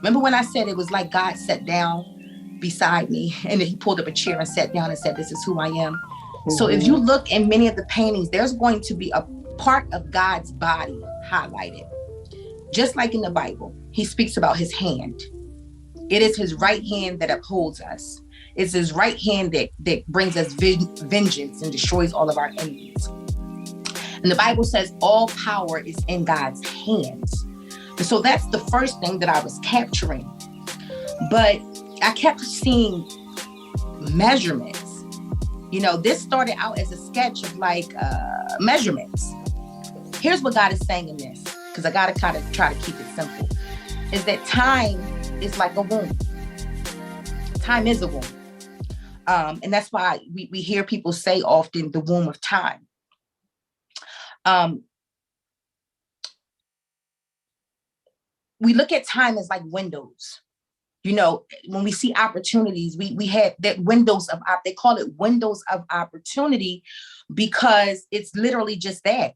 Remember when I said it was like God sat down beside me and then he pulled up a chair and sat down and said, this is who I am. So if you look in many of the paintings, there's going to be a part of God's body highlighted. Just like in the Bible, he speaks about his hand. It is his right hand that upholds us. It's his right hand that brings us vengeance and destroys all of our enemies. And the Bible says all power is in God's hands. And so that's the first thing that I was capturing. But I kept seeing measurements. You know, this started out as a sketch of like measurements. Here's what God is saying in this, because I got to kind of try to keep it simple, is that time is like a womb. Time is a womb. And that's why we hear people say often the womb of time. We look at time as like windows. You know, when we see opportunities, we have that windows of, they call it windows of opportunity, because it's literally just that.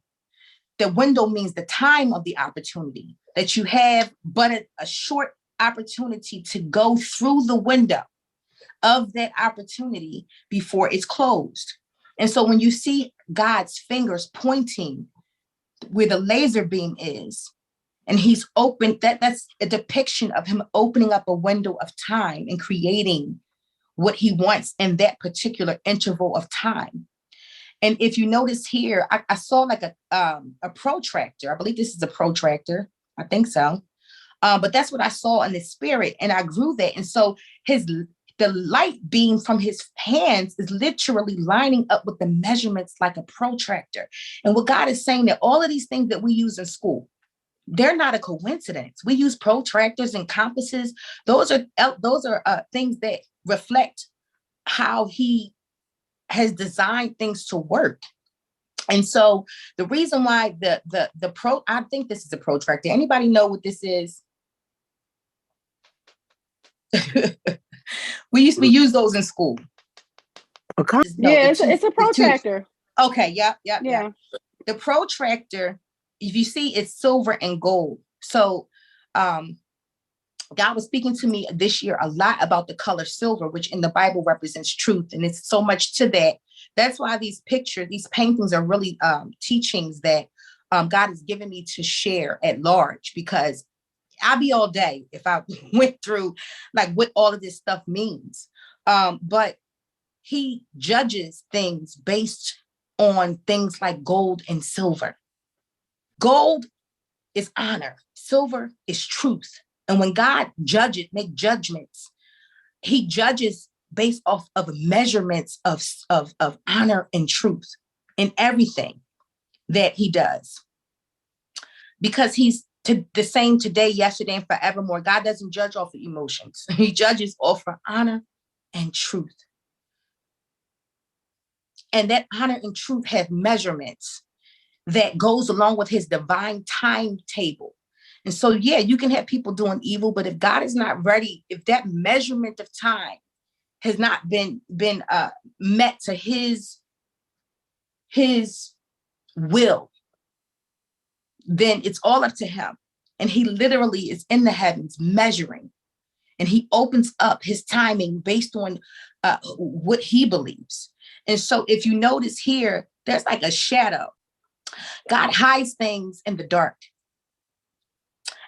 The window means the time of the opportunity, that you have but a short opportunity to go through the window of that opportunity before it's closed. And so when you see God's fingers pointing where the laser beam is, and he's opened, that's a depiction of him opening up a window of time and creating what he wants in that particular interval of time. And if you notice here, I saw like a protractor. I believe this is a protractor. I think so. But that's what I saw in the spirit, and I grew that. And so the light beam from his hands is literally lining up with the measurements like a protractor. And what God is saying, that all of these things that we use in school, they're not a coincidence. We use protractors and compasses. Those are things that reflect how he has designed things to work. And so the reason why I think this is a protractor. Anybody know what this is? We use those in school. Okay. It's a protractor. Okay. Yeah. The protractor, if you see, it's silver and gold. So God was speaking to me this year a lot about the color silver, which in the Bible represents truth. And it's so much to that. That's why these paintings are really teachings that God has given me to share at large, because I'll be all day if I went through like what all of this stuff means. But he judges things based on things like gold and silver. Gold is honor. Silver is truth. And when God make judgments, he judges based off of measurements of honor and truth in everything that he does. Because he's the same today, yesterday, and forevermore. God doesn't judge off of emotions. He judges off of honor and truth. And that honor and truth have measurements that goes along with his divine timetable. And so, yeah, you can have people doing evil, but if God is not ready, if that measurement of time has not been met to his will, then it's all up to him. And he literally is in the heavens measuring, and he opens up his timing based on what he believes. And so if you notice here, there's like a shadow. God hides things in the dark.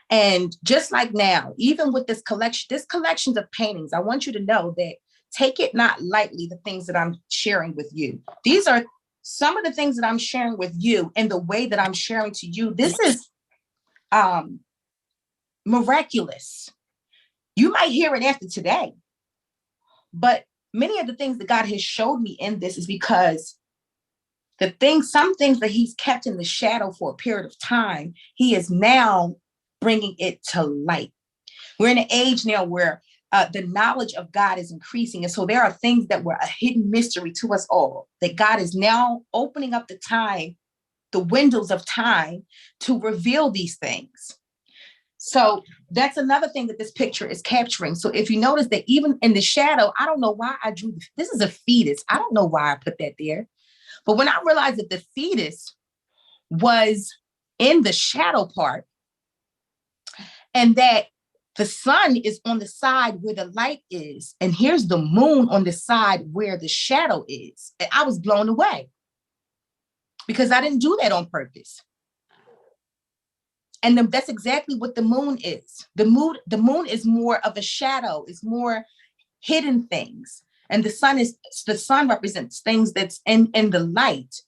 And just like now, even with this collections of paintings, I want you to know that take it not lightly, the things that I'm sharing with you. These are some of the things that I'm sharing with you, and the way that I'm sharing to you. This is miraculous. You might hear it after today, but many of the things that God has showed me in this is because some things that he's kept in the shadow for a period of time, he is now bringing it to light. We're in an age now where the knowledge of God is increasing. And so there are things that were a hidden mystery to us all, that God is now opening up the windows of time to reveal these things. So that's another thing that this picture is capturing. So if you notice that even in the shadow, I don't know why I drew this is a fetus. I don't know why I put that there. But when I realized that the fetus was in the shadow part, and that The sun is on the side where the light is, and here's the moon on the side where the shadow is. And I was blown away because I didn't do that on purpose. And that's exactly what the moon is. The moon is more of a shadow, it's more hidden things. And the sun represents things that's in the light.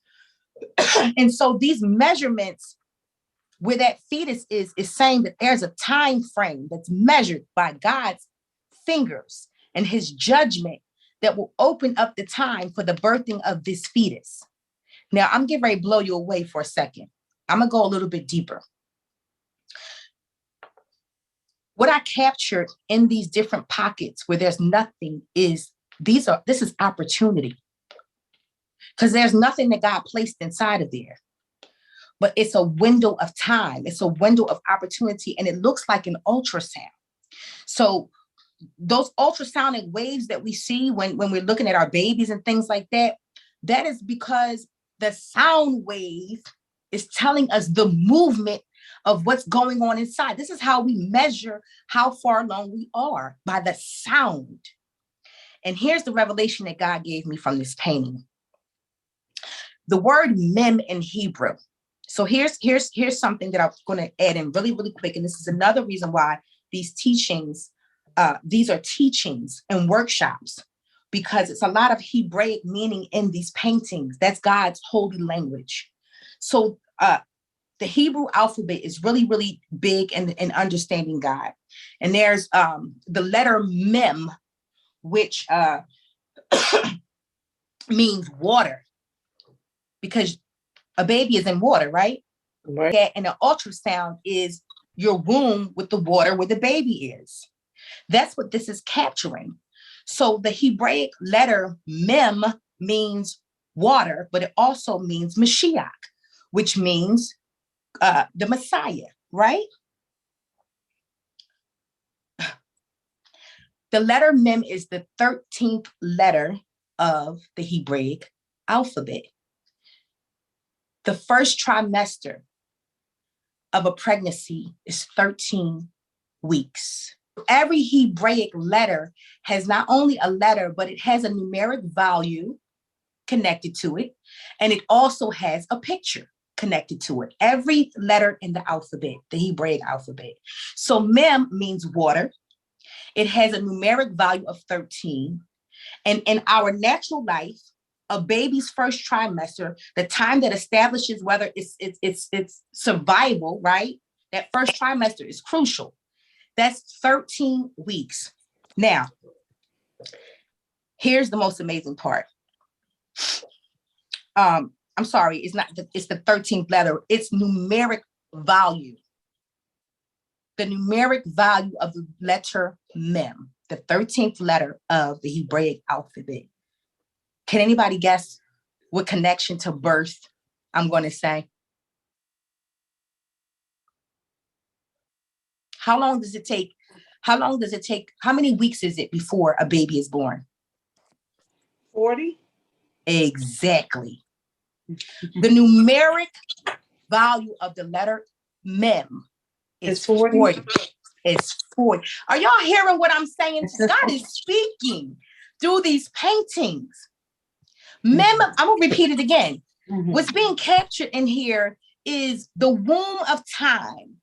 And so these measurements where that fetus is saying that there's a time frame that's measured by God's fingers and his judgment that will open up the time for the birthing of this fetus. Now, I'm getting ready to blow you away for a second. I'm going to go a little bit deeper. What I captured in these different pockets where there's nothing this is opportunity. Because there's nothing that God placed inside of there. But it's a window of time. It's a window of opportunity, and it looks like an ultrasound. So those ultrasonic waves that we see when we're looking at our babies and things like that, that is because the sound wave is telling us the movement of what's going on inside. This is how we measure how far along we are, by the sound. And here's the revelation that God gave me from this painting. The word mem in Hebrew. So here's something that I'm going to add in really, really quick. And this is another reason why these teachings, these are teachings and workshops, because it's a lot of Hebraic meaning in these paintings. That's God's holy language. So the Hebrew alphabet is really, really big in understanding God. And there's the letter mem, which means water, because a baby is in water, right? Right. And an ultrasound is your womb with the water where the baby is. That's what this is capturing. So the Hebraic letter mem means water, but it also means Mashiach, which means the Messiah, right? The letter mem is the 13th letter of the Hebraic alphabet. The first trimester of a pregnancy is 13 weeks. Every Hebraic letter has not only a letter, but it has a numeric value connected to it. And it also has a picture connected to it. Every letter in the alphabet, the Hebraic alphabet. So mem means water. It has a numeric value of 13. And in our natural life, a baby's first trimester, the time that establishes whether it's survival, right? That first trimester is crucial. That's 13 weeks. Now, here's the most amazing part. I'm sorry, it's the 13th letter. It's numeric value. The numeric value of the letter mem, the 13th letter of the Hebraic alphabet. Can anybody guess what connection to birth I'm going to say? How long does it take? How many weeks is it before a baby is born? 40. Exactly. The numeric value of the letter mem is 40. It's 40. Are y'all hearing what I'm saying? God is speaking through these paintings. Mem, I'm going to repeat it again. Mm-hmm. What's being captured in here is the womb of time.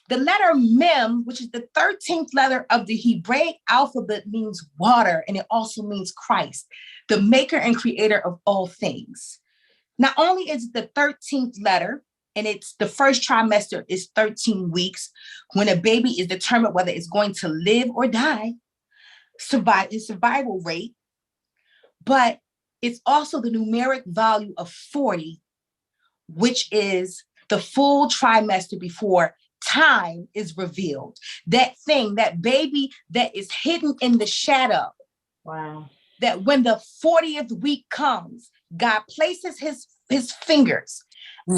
The letter mem, which is the 13th letter of the Hebraic alphabet, means water, and it also means Christ, the maker and creator of all things. Not only is it the 13th letter, and it's the first trimester is 13 weeks, when a baby is determined whether it's going to live or die, survival rate, but it's also the numeric value of 40, which is the full trimester before time is revealed. That thing, that baby that is hidden in the shadow. Wow. That when the 40th week comes, God places his fingers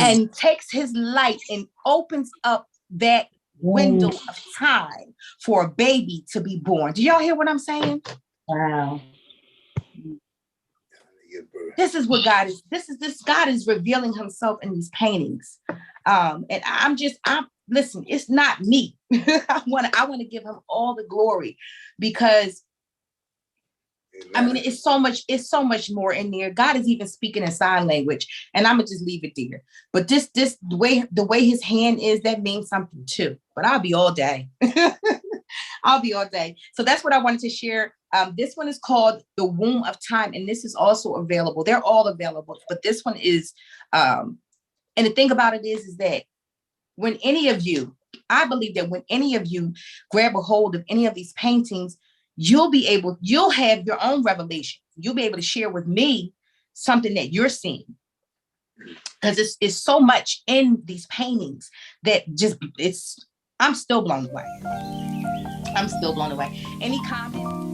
and takes his light and opens up that window of time for a baby to be born. Do y'all hear what I'm saying? Wow. This is what God is revealing himself in these paintings. And listen, it's not me. I want to give him all the glory, because I mean, it's so much more in there. God is even speaking in sign language, and I'm gonna just leave it there. But this the way his hand is, that means something too. But I'll be all day. I'll be all day. So that's what I wanted to share. This one is called The Womb of Time, and this is also available. They're all available, but this one is, and the thing about it is that when any of you, I believe that when any of you grab a hold of any of these paintings, you'll have your own revelation. You'll be able to share with me something that you're seeing. Because it's so much in these paintings that I'm still blown away. I'm still blown away. Any comments?